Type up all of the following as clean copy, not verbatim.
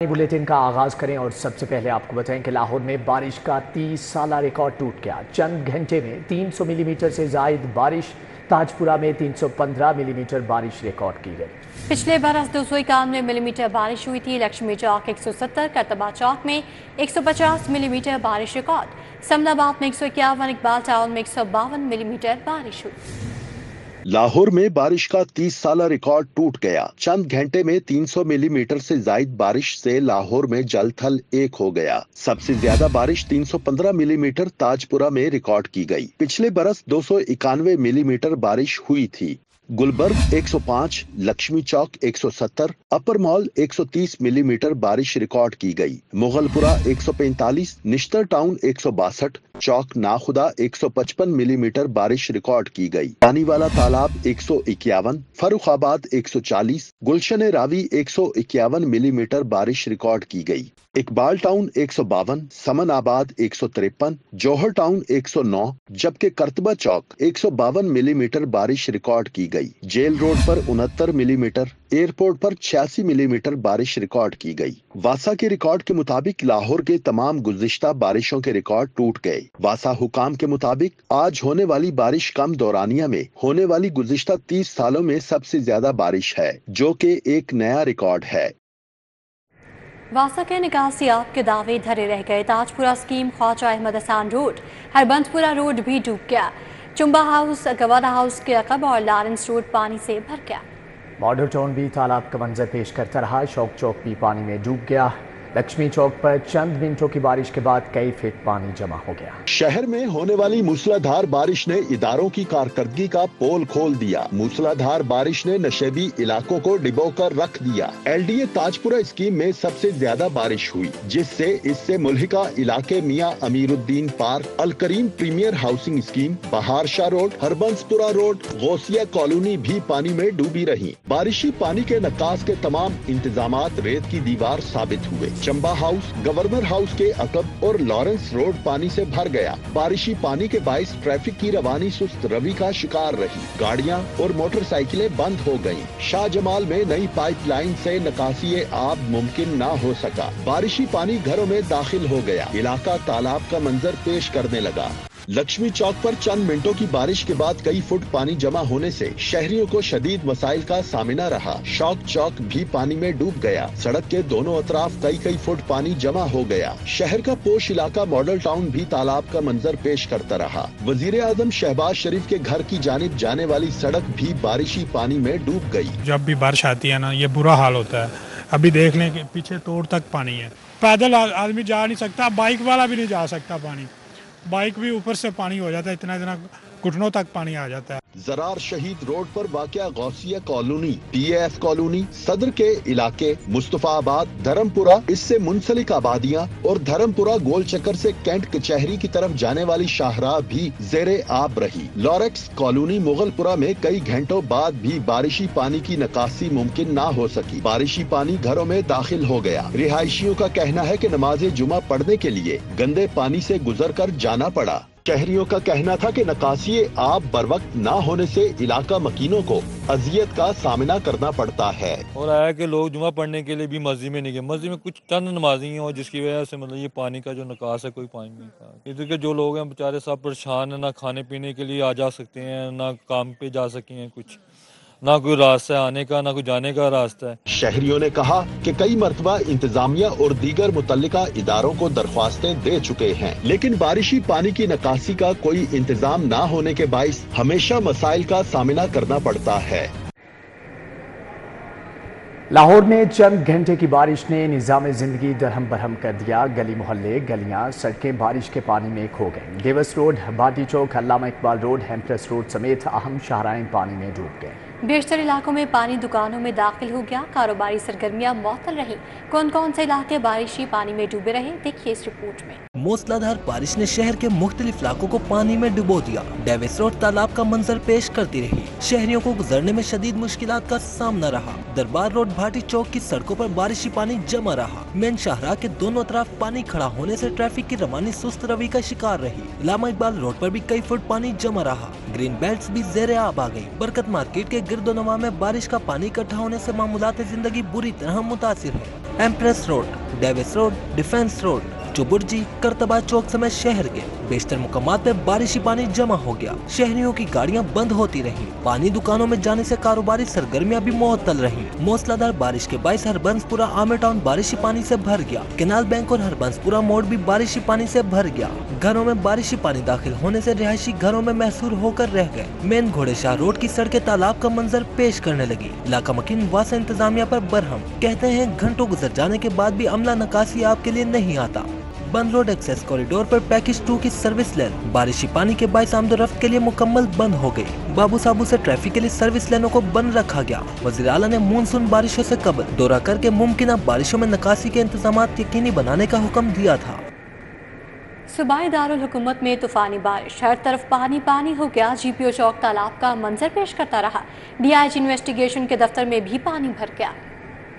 Bulletin का आगाज करें और सबसे पहले आपको बताएं कि लाहौर में बारिश का 30 साला रिकॉर्ड टूट गया। चंद घंटे में 300 मिलीमीटर से जायद बारिश। ताजपुरा में 315 मिलीमीटर बारिश रिकॉर्ड की गई। पिछले बरस 291 मिलीमीटर बारिश हुई थी। लक्ष्मी चौक 170, करतबा चौक में 150 मिलीमीटर बारिश रिकॉर्ड। समनाबाद में 151, इकबाल टाउन में 152 मिलीमीटर बारिश हुई। लाहौर में बारिश का 30 साला रिकॉर्ड टूट गया। चंद घंटे में 300 मिलीमीटर से जायद बारिश से लाहौर में जल थल एक हो गया। सबसे ज्यादा बारिश 315 मिलीमीटर ताजपुरा में रिकॉर्ड की गई। पिछले बरस 291 मिलीमीटर बारिश हुई थी। गुलबर्ग 105, लक्ष्मी चौक 170, अपर मॉल 130 मिलीमीटर बारिश रिकॉर्ड की गई। मुगलपुरा 145, निश्तर टाउन 162, चौक नाखुदा 155 मिलीमीटर बारिश रिकॉर्ड की गई। पानी वाला तालाब 151, फरुखाबाद 140, गुलशन रावी 151 मिलीमीटर बारिश रिकॉर्ड की गई। इकबाल टाउन 152, समन आबाद 153, जौहर टाउन 109, जबकि करतबा चौक 152 मिलीमीटर बारिश रिकॉर्ड की गई। जेल रोड पर 69 मिलीमीटर, एयरपोर्ट पर 86 मिलीमीटर बारिश रिकॉर्ड की गई। वासा के रिकॉर्ड के मुताबिक लाहौर के तमाम गुज़िश्ता बारिशों के रिकॉर्ड टूट गए। वासा हुकाम के मुताबिक आज होने वाली बारिश कम दौरानिया में होने वाली गुज़िश्ता 30 सालों में सबसे ज्यादा बारिश है, जो कि एक नया रिकॉर्ड है। वासा के निकासियाब के दावे धरे रह गए। Tajpura scheme, Khwaja Ahmad Hasan road, Harbanspura road भी डूब गया। चुम्बा हाउस, गवादा हाउस के अकब और लॉरेंस रोड पानी से भर गया। मॉडल टाउन भी तालाब का मंजर पेश करता रहा। शौक चौक भी पानी में डूब गया। लक्ष्मी चौक पर चंद मिनटों की बारिश के बाद कई फीट पानी जमा हो गया। शहर में होने वाली मूसलाधार बारिश ने इदारों की कारकर्दगी का पोल खोल दिया। मूसलाधार बारिश ने नशेबी इलाकों को डिबोकर रख दिया। एलडीए ताजपुरा स्कीम में सबसे ज्यादा बारिश हुई, जिससे इससे मुल्हिका इलाके Mian Amiruddin park, Al Karim premier housing scheme, Bahar Shah road, Harbanspura road, Ghausia colony भी पानी में डूबी रही। बारिशी पानी के नक्कास के तमाम इंतजामात रेत की दीवार साबित हुए। चंबा हाउस, गवर्नर हाउस के अकब और लॉरेंस रोड पानी से भर गया। बारिशी पानी के बाइस ट्रैफिक की रवानी सुस्त रवि का शिकार रही। गाड़ियां और मोटरसाइकिलें बंद हो गयीं। शाहजमाल में नई पाइपलाइन से निकासी आब मुमकिन न हो सका। बारिशी पानी घरों में दाखिल हो गया। इलाका तालाब का मंजर पेश करने लगा। लक्ष्मी चौक पर चंद मिनटों की बारिश के बाद कई फुट पानी जमा होने से शहरियों को शदीद मसाइल का सामना रहा। शौक चौक भी पानी में डूब गया। सड़क के दोनों अतराफ कई फुट पानी जमा हो गया। शहर का पोश इलाका मॉडल टाउन भी तालाब का मंजर पेश करता रहा। वजीर आजम शहबाज शरीफ के घर की जानिब जाने वाली सड़क भी बारिशी पानी में डूब गई। जब भी बारिश आती है ना, ये बुरा हाल होता है। अभी देख लें कि पीछे तोड़ तक पानी है। पैदल आदमी जा नहीं सकता, बाइक वाला भी नहीं जा सकता। पानी बाइक भी ऊपर से पानी हो जाता है, इतना घुटनों तक पानी आ जाता है। जरार शहीद रोड पर वाक़या गौसिया कॉलोनी, पीएएफ कॉलोनी, सदर के इलाके, मुस्तफाबाद, धर्मपुरा, इससे मुंसलिक आबादियां और धर्मपुरा गोल चक्कर से कैंट कचहरी की तरफ जाने वाली शाहराह भी जेरे आब रही। लॉरेक्स कॉलोनी, मुगलपुरा में कई घंटों बाद भी बारिशी पानी की निकासी मुमकिन ना हो सकी। बारिशी पानी घरों में दाखिल हो गया। रिहायशियों का कहना है कि नमाज जुमा पढ़ने के लिए गंदे पानी से गुजर कर जाना पड़ा। शहरियों का कहना था कि नकासी आब बरवक्त ना होने से इलाका मकीनों को अजियत का सामना करना पड़ता है। और आया कि लोग जुमा पढ़ने के लिए भी मस्जिद में नहीं गए। मस्जिद में कुछ चंद नमाजी हैं और जिसकी वजह से मतलब ये पानी का जो निकास है, कोई पानी नहीं था। इधर के जो लोग हैं बेचारे सब परेशान है, ना खाने पीने के लिए आ जा सकते हैं, ना काम पे जा सके हैं, कुछ ना कोई रास्ता है आने का, ना कोई जाने का रास्ता है। शहरियों ने कहा कि कई मरतबा इंतजामिया और दीगर मुतल्लिका इदारों को दरख्वास्तें दे चुके हैं, लेकिन बारिशी पानी की निकासी का कोई इंतजाम ना होने के बाइस हमेशा मसाइल का सामना करना पड़ता है। लाहौर में चंद घंटे की बारिश ने निज़ाम जिंदगी दरहम बरहम कर दिया। गली मोहल्ले, गलियां, सड़कें बारिश के पानी में खो गईं। देवस रोड, भाटी चौक, अल्लामा इकबाल रोड, हेम्प्रेस रोड समेत अहम शाहराएं पानी में डूब गए। बेशतर इलाकों में पानी दुकानों में दाखिल हो गया। कारोबारी सरगर्मियां मुअत्तल रही। कौन कौन से इलाके बारिशी पानी में डूबे रहे, देखिए इस रिपोर्ट में। मूसलाधार बारिश ने शहर के मुख्तलिफ इलाकों को पानी में डुबो दिया। डेविस रोड तालाब का मंजर पेश करती रही। शहरियों को गुजरने में शदीद मुश्किलात का सामना रहा। दरबार रोड, भाटी चौक की सड़कों पर बारिशी पानी जमा रहा। मेन शाहराह के दोनों तरफ पानी खड़ा होने से ट्रैफिक की रवानी सुस्त रवि का शिकार रही। अल्लामा इकबाल रोड पर भी कई फुट पानी जमा रहा। ग्रीन बेल्ट भी ज़ेरे आब आ गयी। बरकत मार्केट के गिरदोनवा में बारिश का पानी इकट्ठा होने से मामूलात जिंदगी बुरी तरह मुतासिर है। Empress road, Davis road, defence road, Chauburji, Qurtaba Chowk समेत शहर के बेशतर मुकामात पे बारिशी पानी जमा हो गया। शहरियों की गाड़ियां बंद होती रहीं। पानी दुकानों में जाने से कारोबारी सरगर्मियां भी मुअत्तल रहीं। मूसलाधार बारिश के बायस हरबंसपुरा आमिर टाउन बारिशी पानी से भर गया। केनाल बैंक और हरबंसपुरा मोड़ भी बारिशी पानी से भर गया। घरों में बारिशी पानी दाखिल होने से रिहायशी घरों में महसूर होकर रह गए। मेन घोड़े शाह रोड की सड़कें तालाब का मंजर पेश करने लगी। इलाका मकीन वासा इंतजामिया पर बरहम, कहते हैं घंटों गुजर जाने के बाद भी अमला नकासी आपके लिए नहीं आता। बंद रोड एक्सेस कॉरिडोर पर पैकेज 2 की सर्विस लेन बारिशी पानी के बायस आमदोरफ्त के लिए मुकम्मल बंद हो गई। बाबू साबू से ट्रैफिक के लिए सर्विस लेनों को बंद रखा गया। वज़ीर आला ने मानसून बारिशों से कबल दौरा करके मुमकिन बारिशों में निकासी के इंतजाम यकीनी बनाने का हुक्म दिया था। सूबाई दारुल हुकूमत में तूफानी बारिश, हर तरफ पानी पानी हो गया। GPO चौक तालाब का मंजर पेश करता रहा। DIG इन्वेस्टिगेशन के दफ्तर में भी पानी भर गया।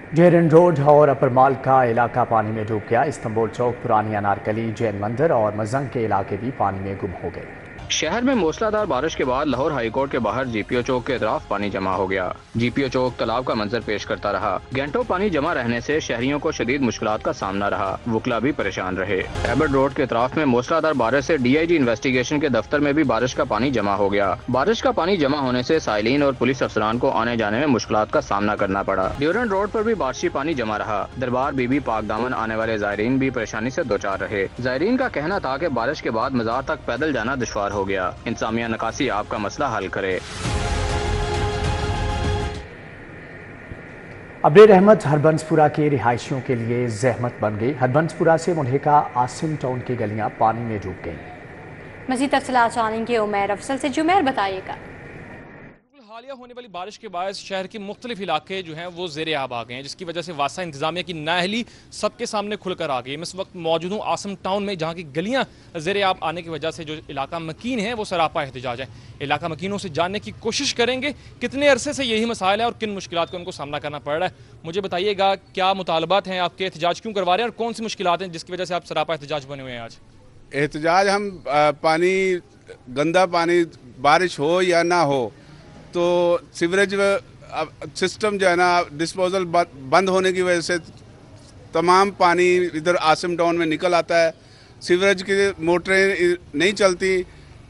जेरन रोड और अपर माल का इलाका पानी में डूब गया। इस्तांबुल चौक, पुरानी अनारकली, जैन मंदिर और मजंग के इलाके भी पानी में गुम हो गए। शहर में मूसलाधार बारिश के बाद लाहौर हाई कोर्ट के बाहर GPO चौक के अतराफ पानी जमा हो गया। GPO चौक तालाब का मंजर पेश करता रहा। घंटों पानी जमा रहने से शहरियों को शदीद मुश्किलात का सामना रहा। वुकला भी परेशान रहे। एबर्ट रोड के अतराफ में मूसलाधार बारिश से DIG इन्वेस्टिगेशन के दफ्तर में भी बारिश का पानी जमा हो गया। बारिश का पानी जमा होने से साइलिन और पुलिस अफसरान को आने जाने में मुश्किलात का सामना करना पड़ा। ड्यूरन रोड पर भी बारिशी पानी जमा रहा। दरबार बीबी पाक दामन आने वाले जायरीन भी परेशानी से दो चार रहे। जायरीन का कहना था कि बारिश के बाद मजार तक पैदल जाना दुश्वार हो गया। इंतजामिया नकासी आपका मसला हल करे। अबरेर अहमद हरबंसपुरा के रिहायशियों के लिए जहमत बन गई। हरबंसपुरा से मुल्हिका आसिम टाउन की गलियां पानी में डूब गईं। मजीद तफसीलात जानेंगे उमैर अफसल से। जुमैर बताइएगा। हालिया होने वाली बारिश के बाद शहर के मुख्तलिफ इलाके जो हैं वो ज़ेरे आब आ गए हैं, जिसकी वजह से वासा इंतजामिया की नाअहली सबके सामने खुलकर आ गई। मैं इस वक्त मौजूद हूँ आसम टाउन में, जहाँ की गलियाँ ज़ेरे आब आने की वजह से जो इलाका मकीन है वो सरापा एहतजाज है। इलाका मकीनों से जानने की कोशिश करेंगे कितने अरसे से यही मसाइल है और किन मुश्किलात का उनको सामना करना पड़ रहा है। मुझे बताइएगा क्या मुतालबात हैं आपके, एहतजाज क्यों करवा रहे हैं और कौन सी मुश्किलात हैं जिसकी वजह से आप सरापा एहतजाज बने हुए हैं आज? एहतजाज हम पानी, गंदा पानी बारिश हो या ना हो तो सीवरेज सिस्टम जो है ना डिस्पोजल बंद होने की वजह से तमाम पानी इधर आसिम टाउन में निकल आता है। सीवरेज की मोटरें नहीं चलती।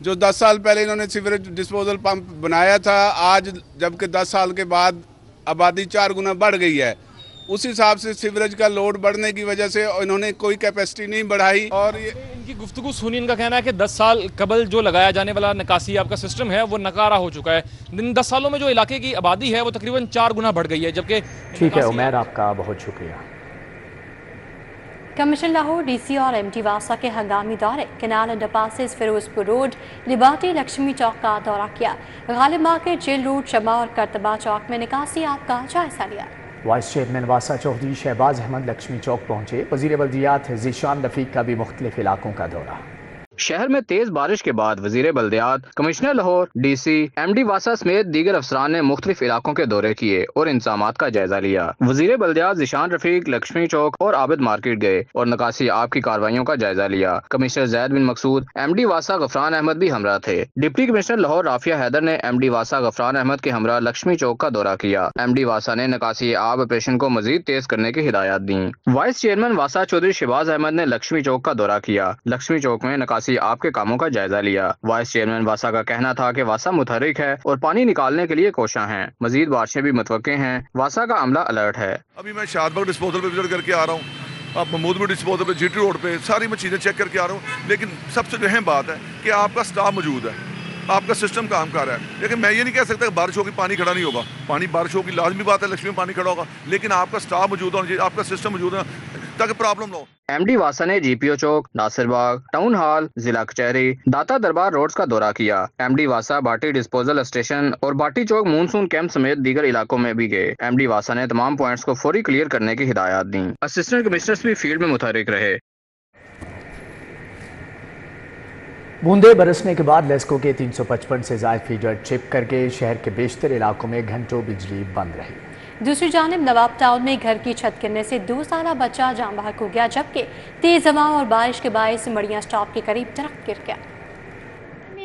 जो 10 साल पहले इन्होंने सीवरेज डिस्पोजल पंप बनाया था, आज जबकि 10 साल के बाद आबादी 4 गुना बढ़ गई है, उस हिसाब से सीवरेज का लोड बढ़ने की वजह से इन्होंने कोई कैपेसिटी नहीं बढ़ाई। और ये इनकी गुफ्तगू सुनी, इनका कहना है कि 10 साल कबल जो लगाया जाने वाला निकासी आपका सिस्टम है वो नकारा हो चुका है। इन 10 सालों में जो इलाके की आबादी है वो तकरीबन 4 गुना बढ़ गई है, जबकि ठीक है उमैर, आपका बहुत शुक्रिया। कमिश्नर लाहौर, DC और MT वासा के हंगामी दौरे, canal underpasses, Firozpur road, Liberty, Lakshmi Chowk का दौरा किया। Ghalib market, jail road, Shama और करतबा चौक में निकासी आपका जायजा लिया। वाइस चेयरमैन वासा चौधरी शहबाज अहमद लक्ष्मी चौक पहुंचे। वजीर बल्दियात ज़ीशान रफीक का भी मुख्तलिफ इलाकों का दौरा। शहर में तेज बारिश के बाद वजीर बल्दियात, कमिश्नर लाहौर, DC, MD वासा समेत दीगर अफसरान ने मुख्तलिफ इलाकों के दौरे किए और इंतजामात का जायजा लिया। वजीर बल्दियात ज़ीशान रफीक लक्ष्मी चौक और आबिद मार्केट गए और नकासी आब की कार्रवाइयों का जायजा लिया। कमिश्नर जैद बिन मकसूद, MD वासा गफरान अहमद भी हमरा थे। डिप्टी कमिश्नर लाहौर राफिया हैदर ने MD वासा गफरान अहमद के हमरा लक्ष्मी चौक का दौरा किया। MD वासा ने नकासी आब ऑपरेशन को मजीद तेज करने की हिदायत दी। वाइस चेयरमैन वासा चौधरी शहबाज अहमद ने लक्ष्मी चौक का दौरा किया। लक्ष्मी चौक में नकासी आपके कामों का जायजा लिया। वाइस चेयरमैन वासा का कहना था कि वासा मुतहरिक है और पानी निकालने के लिए कोशां हैं। मजीद बारिशें भी मुतवक्के हैं। वासा का अमला अलर्ट है। अभी मैं शादबाग डिस्पोजल पे विजिट करके आ रहा हूँ, आप महमूदपुर डिस्पोजल पे, GT रोड पे सारी मैं चीज़ें चेक करके आ रहा हूँ। लेकिन सबसे अहम बात है कि आपका स्टाफ मौजूद है, आपका सिस्टम काम कर रहा है। लेकिन मैं ये नहीं कह सकता कि बारिश होगी पानी खड़ा नहीं होगा। पानी बारिश होगी लाजमी बात है, लक्ष्मी में पानी खड़ा होगा, लेकिन आपका स्टाफ मौजूद होना चाहिए, आपका सिस्टम मौजूद है ताकि प्रॉब्लम ना हो। MD वासा ने GPO चौक, नासिरबाग, टाउन हॉल, जिला कचहरी, दाता दरबार रोड्स का दौरा किया। MD वासा बाटी डिस्पोजल स्टेशन और बाटी चौक मानसून कैंप समेत दीगर इलाकों में भी गए। MD वासा ने तमाम पॉइंट्स को फौरी क्लियर करने की हिदायत दी। असिस्टेंट कमिश्नर्स भी फील्ड में मुतहरिक रहे। बूंदे बरसने के बाद लेस्को के 355 से ज्यादा फीडर ट्रिप करके शहर के बेशतर इलाकों में घंटों बिजली बंद रही। दूसरी जानिब नवाब टाउन में घर की छत गिरने से 2 साला बच्चा जान बहक हो गया, जबकि तेज हवा और बारिश के बायस मड़िया स्टॉप के करीब दरख्त गिर गया।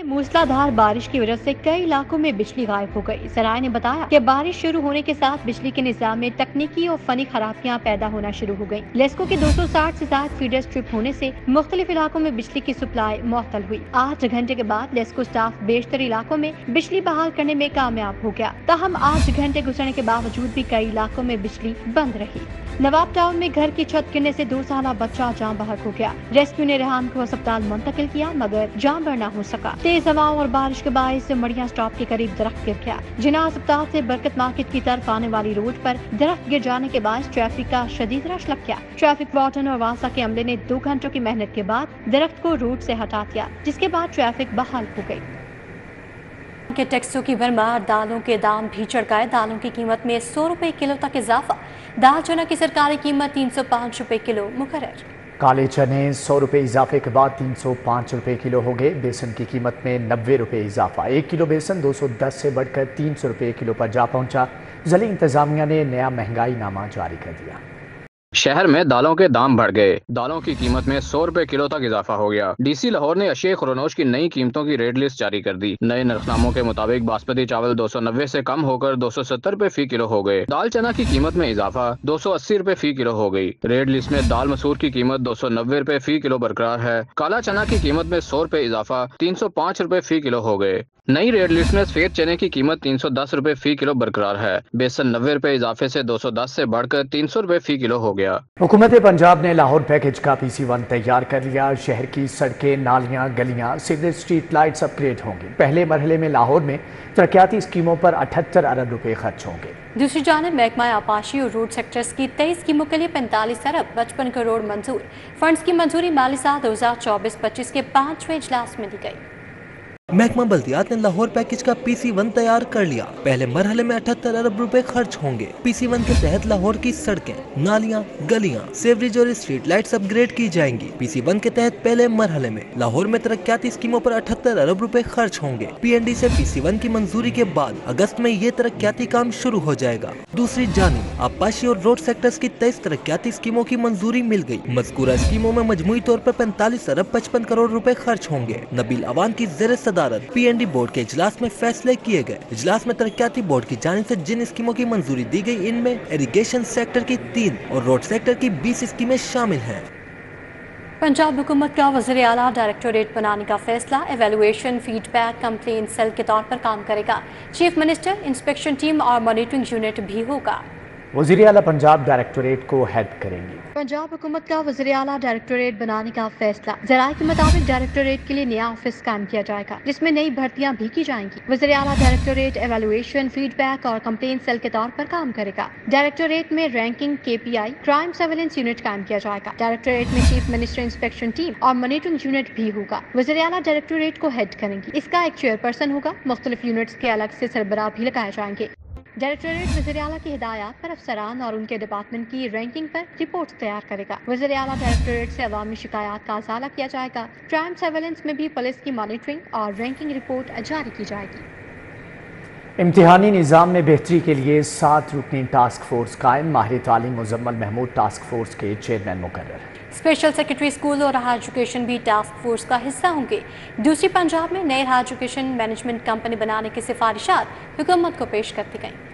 में मूसलाधार बारिश की वजह से कई इलाकों में बिजली गायब हो गई। सराय ने बताया कि बारिश शुरू होने के साथ बिजली के निजाम में तकनीकी और फनी खराबियां पैदा होना शुरू हो गयी। लेस्को के 260 से ज्यादा फीडर्स ट्रिप होने से मुख्तलिफ इलाकों में बिजली की सप्लाई मुअत्तल हुई। 8 घंटे के बाद लेस्को स्टाफ बेशतर इलाकों में बिजली बहाल करने में कामयाब हो गया। ताहम 8 घंटे गुजरने के बावजूद भी कई इलाकों में बिजली बंद रही। नवाब टाउन में घर की छत गिरने से 2 साल बच्चा जान बहक हो गया। रेस्क्यू ने रेहान को अस्पताल मुंतकिल किया मगर जान बरना हो सका। तेज हवाओं और बारिश के बायस मड़िया स्टॉप के करीब दरख्त गिर गया। जिना अस्पताल से बरकत मार्केट की तरफ आने वाली रोड पर दरख्त गिर जाने के बाद ट्रैफिक का शदीद रश लग गया। ट्रैफिक वार्डन और वासा के अमले ने 2 घंटों की मेहनत के बाद दरख्त को रोड से हटा दिया, जिसके बाद ट्रैफिक बहाल हो गयी। के टैक्सों की भरमार, दालों के दाम भी चढ़ गए। दालों की कीमत में 100 रुपए किलो तक इजाफा। दाल चना की सरकारी कीमत 305 रुपए किलो मुकर्रर। काले चने 100 रुपए इजाफे के बाद 305 रुपए किलो हो गए। बेसन की कीमत में 90 रुपए इजाफा। 1 किलो बेसन 210 से बढ़कर 300 रुपए किलो पर जा पहुंचा। ज़िला इंतजामिया ने नया महंगाई नामा जारी कर दिया। शहर में दालों के दाम बढ़ गए। दालों की कीमत में 100 रुपए किलो तक इजाफा हो गया। डीसी लाहौर ने अशिया खुरनोश की नई कीमतों की रेट लिस्ट जारी कर दी। नए नरखनामों के मुताबिक बासमती चावल 290 से कम होकर 270 रुपए फी किलो हो गए। दाल चना की कीमत में इजाफा 280 रुपए फी किलो हो गई। रेट लिस्ट में दाल मसूर की कीमत 290 रुपए फी किलो बरकरार है। काला चना की कीमत में 100 रुपए इजाफा 305 रुपए फी किलो हो गए। नई रेट लिस्ट में सफेद चने की कीमत 310 रुपए फी किलो बरकरार है। बेसन 90 रुपए इजाफे से 210 से बढ़कर 300 रुपए फी किलो हो गया। हुकूमत पंजाब ने लाहौर पैकेज का PC1 तैयार कर लिया। शहर की सड़कें, नालियां, गलियां, सीवरेज, स्ट्रीट लाइट्स अपग्रेड होंगी। पहले मरहले में लाहौर में तरक्याती स्कीमों पर 78 अरब रुपए खर्च होंगे। दूसरी जानिब महकमा आपाशी और रोड सेक्टर्स की 23 स्कीमों के लिए 45 अरब 55 करोड़ मंजूर। फंड्स की मंजूरी माली साल 2024-25 के 5वें इजलास में दी गई। महकमा बल्दियात ने लाहौर पैकेज का PC1 तैयार कर लिया। पहले मरहले में 78 अरब रुपए खर्च होंगे। PC1 के तहत लाहौर की सड़कें, नालियां, गलियां, सेवरेज और स्ट्रीट लाइट्स अपग्रेड की जाएंगी। PC1 के तहत पहले मरहले में लाहौर में तरक्याती स्कीमों पर 78 अरब रुपए खर्च होंगे। PND से PC1 की मंजूरी के बाद अगस्त में ये तरक्याती काम शुरू हो जाएगा। दूसरी जानिब आपाशी और रोड सेक्टर्स की 23 तरक्याती स्कीमों की मंजूरी मिल गयी। मज़कूरा स्कीमों में मजमूई तौर पर 45 अरब 55 करोड़ रुपए खर्च होंगे। नबील अवान की ज़ेर सदारत PND बोर्ड के इजलास में फैसले किए गए। इजलास में तरक्याती बोर्ड की जानिब से जिन स्कीमों की मंजूरी दी गई, इनमें इरिगेशन सेक्टर की 3 और रोड सेक्टर की 20 स्कीमें शामिल हैं। पंजाब हुकूमत का वज़ीर आला डायरेक्टोरेट बनाने का फैसला। एवेलुएशन, फीडबैक, कंप्लेंट सेल के तौर पर काम करेगा। चीफ मिनिस्टर, इंस्पेक्शन टीम और मॉनिटरिंग यूनिट भी होगा। वज़ीर आला पंजाब डायरेक्टोरेट को हेड करेंगी। पंजाब हुकूमत का वज़ीर आला डायरेक्टोरेट बनाने का फैसला। ज़राए के मुताबिक डायरेक्टोरेट के लिए नया ऑफिस कायम किया जाएगा, जिसमें नई भर्तियां भी की जाएंगी। वज़ीर आला डायरेक्टोरेट एवेलुएशन, फीडबैक और कंप्लेंट सेल के तौर पर काम करेगा। डायरेक्टोरेट में ranking, KPI, crime surveillance unit कायम किया जाएगा। डायरेक्टोरेट में चीफ मिनिस्टर, इंस्पेक्शन टीम और मॉनिटरिंग यूनिट भी होगा। वज़ीर आला डायरेक्टोरेट को हेड करेंगी। इसका एक चेयरपर्सन होगा। मुख्तलिफ यूनिट्स के अलग से सरबराह भी लगाए जाएंगे। डायरेक्टोरेट वज़ीर आला की हिदायत पर अफसरान और उनके डिपार्टमेंट की रैंकिंग पर रिपोर्ट तैयार करेगा। वज़ीर आला डायरेक्टोरेट से अवामी शिकायत का अज़ाला किया जाएगा। क्राइम सर्वेलेंस में भी पुलिस की मॉनिटरिंग और रैंकिंग रिपोर्ट जारी की जाएगी। इम्तिहानी निज़ाम में बेहतरी के लिए 7 रुकनी टास्क फोर्स कायम। माहिर तालीम मुजम्मल महमूद टास्क फोर्स के चेयरमैन मुकर्रर। स्पेशल सेक्रेटरी स्कूल और हायर एजुकेशन भी टास्क फोर्स का हिस्सा होंगे। दूसरी पंजाब में नए हायर एजुकेशन मैनेजमेंट कंपनी बनाने की सिफारिशात हुकूमत को पेश कर दी गई।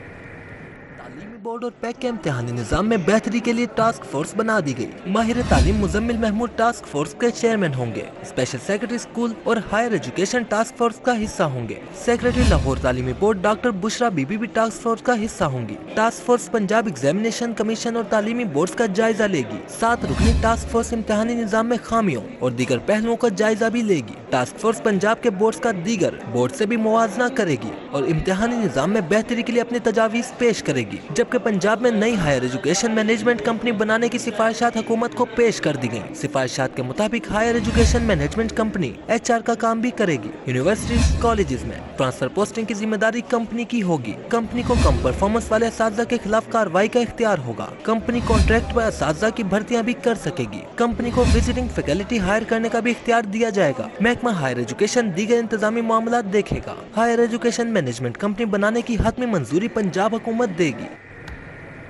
बोर्ड और पैक के इम्तिहानी निजाम में बेहतरी के लिए टास्क फोर्स बना दी गई। माहिर तालीम मुजम्मिल महमूद टास्क फोर्स के चेयरमैन होंगे। स्पेशल सेक्रेटरी स्कूल और हायर एजुकेशन टास्क फोर्स का हिस्सा होंगे। सेक्रेटरी लाहौर तालीमी बोर्ड डॉक्टर बुशरा बीबी भी टास्क फोर्स का हिस्सा होंगी। Task force Punjab examination commission और तालीमी बोर्ड का जायजा लेगी। 7 रुकनी टास्क फोर्स इम्तिहानी निजाम में खामियों और दीगर पहलुओं का जायजा भी लेगी। टास्क फोर्स पंजाब के बोर्ड का दीगर बोर्ड से भी मुवाजना करेगी और इम्तिहानी निजाम में बेहतरी के लिए अपनी तजावीज़ पेश करेगी। जबकि पंजाब में नई हायर एजुकेशन मैनेजमेंट कंपनी बनाने की सिफारिशात हुकूमत को पेश कर दी गयी। सिफारिशात के मुताबिक higher education management company HR का काम भी करेगी। यूनिवर्सिटीज, कॉलेजेस में ट्रांसफर पोस्टिंग की जिम्मेदारी कंपनी की होगी। कंपनी को कम परफॉर्मेंस वाले असातिज़ा के खिलाफ कार्रवाई का इख्तियार होगा। कंपनी कॉन्ट्रैक्ट पर असातिज़ा की भर्तियां भी कर सकेगी। कंपनी को विजिटिंग फैकल्टी हायर करने का भी इख्तियार दिया जाएगा। महकमा हायर एजुकेशन दीगर इंतजामी मामला देखेगा। हायर एजुकेशन मैनेजमेंट कंपनी बनाने की हतमी मंजूरी पंजाब हुकूमत देगी।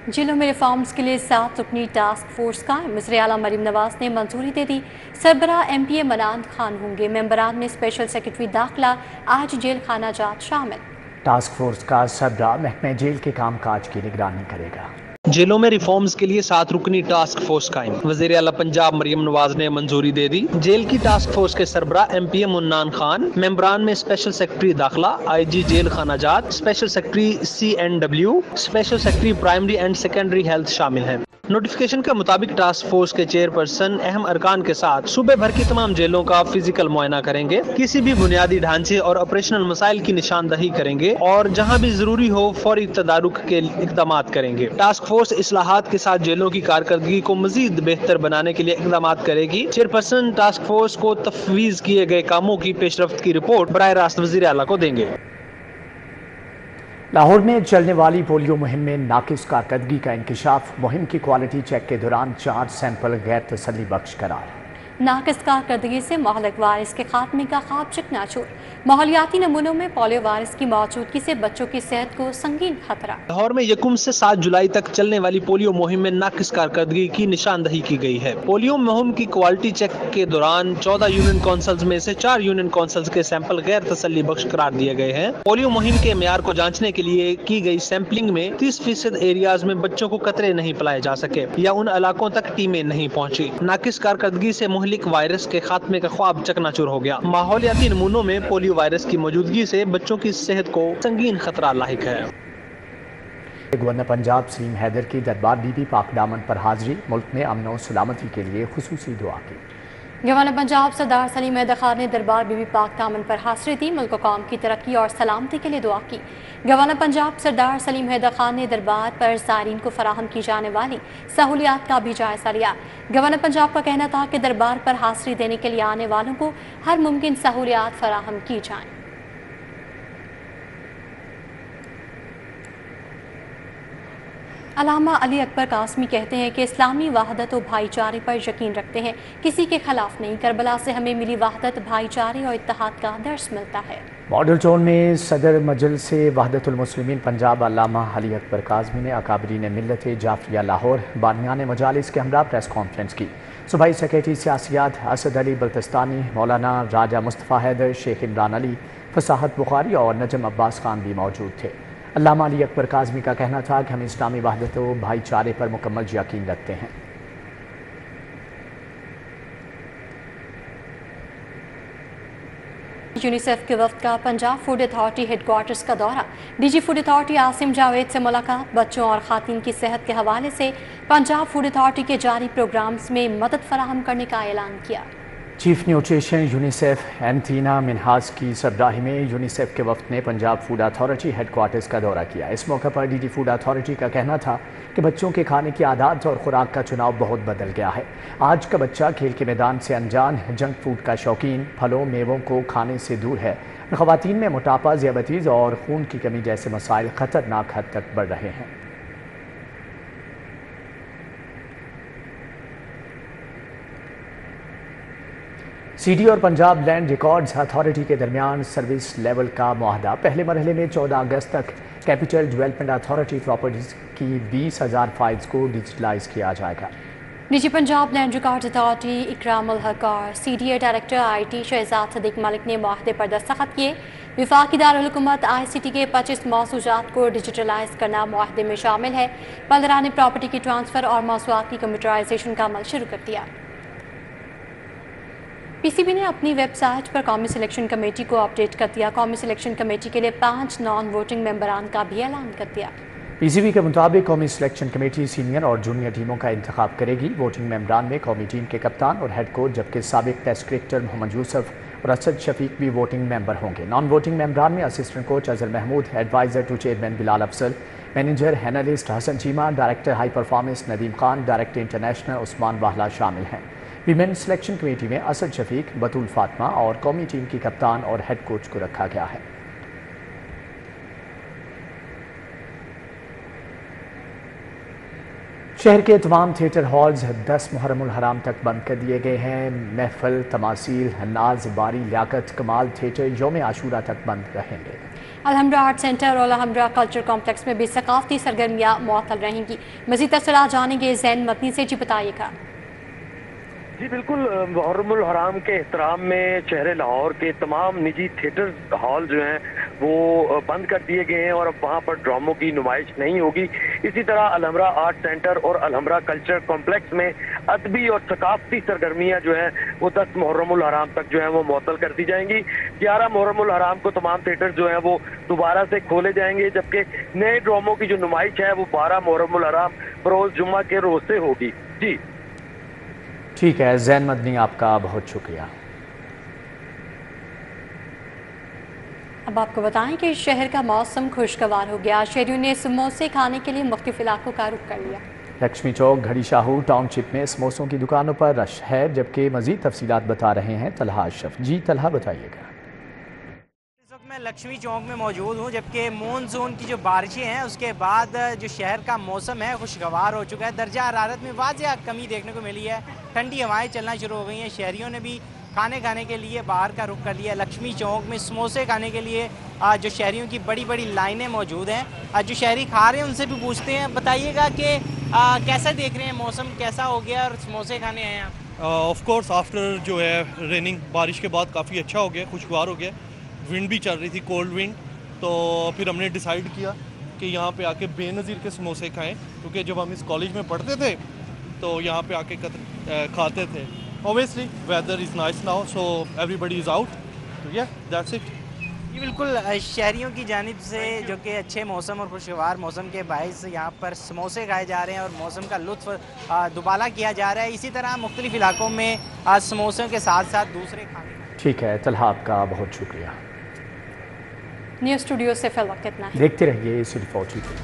जेलों में रिफॉर्म्स के लिए 7 रुकनी टास्क फोर्स का वज़ीर आला मरीम नवाज ने मंजूरी दे दी। सरबराह MPA मनान खान होंगे। मेंबरान में स्पेशल सेक्रेटरी दाखिला, आज जेल खाना जात शामिल। टास्क फोर्स का सरबराह महकमे जेल के कामकाज की निगरानी करेगा। जेलों में रिफॉर्म्स के लिए 7 रुकनी टास्क फोर्स कायम। वज़ीर आला पंजाब मरीम नवाज ने मंजूरी दे दी। जेल की टास्क फोर्स के सरबराह MPA मनान खान, मेंबरान में स्पेशल सेक्रेटरी दाखिला, IG जेल खाना जात, special secretary CNW, special secretary primary and secondary health शामिल हैं। नोटिफिकेशन के मुताबिक टास्क फोर्स के चेयरपर्सन अहम अरकान के साथ सूबे भर की तमाम जेलों का फिजिकल मुआयना करेंगे, किसी भी बुनियादी ढांचे और ऑपरेशनल मसाइल की निशानदही करेंगे और जहां भी जरूरी हो फौरी तदारुक के इकदाम करेंगे। टास्क फोर्स इस्लाहात के साथ जेलों की कारकर्दगी को मजीद बेहतर बनाने के लिए इकदाम करेगी। चेयरपर्सन टास्क फोर्स को तफवीज किए गए कामों की पेशरफ्त की रिपोर्ट बराह रास्त वज़ीर आला को देंगे। लाहौर में चलने वाली पोलियो मुहिम में नाकिस कारकर्दगी का इंकशाफ। मुहिम की क्वालिटी चेक के दौरान 4 सैंपल गैर तसल्ली बख्श करार। नाकिस कारकर्दगी से महलक वायरस के खात्मे का ख्वाब चकनाचूर। माहौलियाती नमूनों में पोलियो वायरस की मौजूदगी से बच्चों की सेहत को संगीन खतरा। लाहौर में 1 से 7 जुलाई तक चलने वाली पोलियो मुहिम में नाकिस कारकर्दगी की निशानदही की गई है। पोलियो मुहिम की क्वालिटी चेक के दौरान 14 यूनियन काउंसिल्स में से 4 यूनियन काउंसिल्स के सैंपल गैर तसल्ली बख्श करार दिए गए हैं। पोलियो मुहिम के मेयार को जांचने के लिए की गई सैंपलिंग में 30% एरियाज में बच्चों को कतरे नहीं पिलाए जा सके या उन इलाकों तक टीमें नहीं पहुंची। नाकिस कारकर्दगी से मुहलिक वायरस के खात्मे का ख्वाब चकनाचूर हो गया। माहौलियाती नमूनों में पोलियो वायरस की मौजूदगी से बच्चों की सेहत को संगीन खतरा लाहिक है। गवर्नर पंजाब सलीम हैदर की दरबार बीबी पाक दामन पर हाजिरी। मुल्क में अमन और सलामती के लिए खुसूसी दुआ की। गवर्नर पंजाब सरदार सलीम हैदर खान ने दरबार बीबी पाक दामन पर हाजिरी दी। मुल्क और कौम की तरक्की और सलामती के लिए दुआ की। गवर्नर पंजाब सरदार सलीम हैदर खान ने दरबार पर ज़ायरीन को फराहम की जाने वाली सहूलियात का भी जायजा लिया। गवर्नर पंजाब का कहना था कि दरबार पर हाजिरी देने के लिए आने वालों को हर मुमकिन सहूलियात फराहम की जाएं। अल्लामा अली अकबर कासमी कहते हैं कि इस्लामी वहदत और भाईचारे पर यकीन रखते हैं, किसी के खिलाफ नहीं। करबला से हमें मिली वहदत, भाईचारे और इत्तेहाद का दर्स मिलता है। मॉडल टाउन में सदर मजलिस वहदतुल मुस्लिमीन पंजाब अल्लामा अली अकबर कासमी ने अकाबरीन मिल्लत जाफरिया लाहौर बानियान मजालिस के हमरा प्रेस कॉन्फ्रेंस की। सूबाई सेक्रेटरी सियासियात असद अली बल्तिस्तानी, मौलाना राजा मुस्तफ़ा हैदर, शेख इमरान अली, फसाहत बुखारी और नजम अब्बास खान भी मौजूद थे। अल्लामा अली अकबर काज़मी का कहना था कि हम इस्लामी वहदत व भाईचारे पर मुकम्मल यकीन रखते हैं। यूनिसेफ के वफ्द का पंजाब फूड अथॉरिटी हेडक्वार्टर्स का दौरा। DG food authority Asim Javed से मुलाकात। बच्चों और खातून की सेहत के हवाले से पंजाब फूड अथॉरिटी के जारी प्रोग्राम्स में मदद फराहम करने का ऐलान किया। चीफ न्यूट्रिशन यूनिसेफ एंथीना मिनहास की सरबराही में यूनिसेफ के वफ्द ने पंजाब फूड अथॉरिटी हेडक्वार्टर्स का दौरा किया। इस मौके पर DG फूड अथॉरिटी का कहना था कि बच्चों के खाने की आदत और खुराक का चुनाव बहुत बदल गया है। आज का बच्चा खेल के मैदान से अनजान, जंक फूड का शौकीन, फलों मेवों को खाने से दूर है। ख़वातीन में मोटापा, ज़ियाबतीज़ और खून की कमी जैसे मसाइल ख़तरनाक हद तक बढ़ रहे हैं। CD और पंजाब लैंड रिकॉर्ड्स अथॉरिटी के दरमियान सर्विस लेवल का मुआहदा। पहले मरहले में 14 अगस्त तक कैपिटल डेवलपमेंट अथॉरिटी प्रॉपर्टीज़ की 20,000 फाइल्स को डिजिटलाइज किया जाएगा। DG Punjab land records authority Ikramul Haq और CDA director IT Shahzad Sadiq Malik ने मुआहदे पर दस्तखत किए। विफाकी दारुल हुकूमत ICT के 25 मौसूआत को डिजिटलाइज करना मुआहदे में शामिल है। बल्दरा ने प्रॉपर्टी की ट्रांसफ़र और मौसूआत की कंप्यूटराइजेशन का अमल शुरू कर दिया। PCB ने अपनी वेबसाइट पर कौमी सिलेक्शन कमेटी को अपडेट कर दिया। कौमी सिलेक्शन कमेटी के लिए 5 नॉन वोटिंग मेंबरान का भी ऐलान कर दिया। PCB के मुताबिक कौमी सिलेक्शन कमेटी सीनियर और जूनियर टीमों का इंतखाब करेगी। वोटिंग मेंबरान में कौमी टीम के कप्तान और हेड कोच, जबकि साबिक टेस्ट क्रिकेटर मोहम्मद यूसुफ और असद शफीक भी वोटिंग मेंबर होंगे। नॉन वोटिंग मेंबरान में assistant coach Azhar Mahmood, adviser to chairman Bilal Afzal, manager analyst Hasan Cheema, director high performance Nadeem Khan, director international Usman Wahla शामिल हैं। वीमेन सिलेक्शन कमेटी में असद शफीक, बतूल फातिमा और कौमी टीम की कप्तान और हेड कोच को रखा गया है। शहर के तमाम थिएटर हॉल्स 10 मुहर्रमुल हराम तक बंद कर दिए गए हैं। महफिल, तमासील, नाज, बारी, लियाकत, कमाल थिएटर यौम आशूरा तक बंद रहेंगे। अलहम्रा आर्ट सेंटर और अलहम्रा कल्चर कॉम्प्लेक्स में भी सकाफती सरगर्मियाँ मुअत्तल रहेंगी। मज़ीद तफसीलात जानेंगे ज़ैन मदनी से। जी बताइएगा। जी बिल्कुल, मुहर्रमुल हराम के एहतराम में शहर लाहौर के तमाम निजी थिएटर हॉल जो हैं वो बंद कर दिए गए हैं और अब वहाँ पर ड्रामों की नुमाइश नहीं होगी। इसी तरह अलहम्रा आर्ट सेंटर और अलहम्रा कल्चर कॉम्प्लेक्स में अदबी और सकाफती सरगर्मियाँ जो हैं वो 10 मुहर्रमुल हराम तक जो हैं वो मुअत्तल कर दी जाएंगी। 11 मुहर्रमुल हराम को तमाम थिएटर जो हैं वो दोबारा से खोले जाएंगे, जबकि नए ड्रामों की जो नुमाइश है वो 12 मुहर्रमुल हराम बरोज़ जुम्मा के रोज से होगी। जी ठीक है ज़ैन मदनी, आपका बहुत शुक्रिया। अब आपको बताएं कि शहर का मौसम खुशगवार हो गया। शहरियों ने समोसे खाने के लिए मुख्तलिफ इलाकों का रुख कर लिया। लक्ष्मी चौक, घड़ी शाहू टाउनशिप में समोसों की दुकानों पर रश है, जबकि मजीद तफसीलात बता रहे हैं तलहा अशरफ। जी तलहा बताइएगा। मैं लक्ष्मी चौक में मौजूद हूँ, जबकि मानसून की जो बारिशें हैं उसके बाद जो शहर का मौसम है खुशगवार हो चुका है। दर्जा हरारत में वाज़िया कमी देखने को मिली है, ठंडी हवाएं चलना शुरू हो गई हैं। शहरियों ने भी खाने खाने के लिए बाहर का रुख कर लिया। लक्ष्मी चौक में समोसे खाने के लिए जो शहरियों की बड़ी बड़ी लाइनें मौजूद हैं। जो शहरी खा रहे हैं उनसे भी पूछते हैं, बताइएगा कि कैसा देख रहे हैं, मौसम कैसा हो गया और समोसे खाने आए हैं? ऑफ कोर्स आफ्टर जो है रेनिंग, बारिश के बाद काफ़ी अच्छा हो गया, खुशगवार हो गया। विंड भी चल रही थी, कोल्ड विंड, तो फिर हमने डिसाइड किया कि यहाँ पे आके बेनज़ीर के समोसे खाएं, क्योंकि जब हम इस कॉलेज में पढ़ते थे तो यहाँ पे आके खाते थे। Obviously weather is nice now, so everybody is out, तो या दैट्स इट। ये बिल्कुल शहरियों की जानिब से जो कि अच्छे मौसम और खुशगवार मौसम के बायस यहाँ पर समोसे खाए जा रहे हैं और मौसम का लुत्फ़ दुबाला किया जा रहा है। इसी तरह मुख्तलिफ इलाकों में समोसों के साथ साथ दूसरे खाने। ठीक है तलहा, आपका बहुत शुक्रिया। न्यूज़ स्टूडियो से फिल वक्त इतना है। देखते रहिए इस रिपोर्ट को।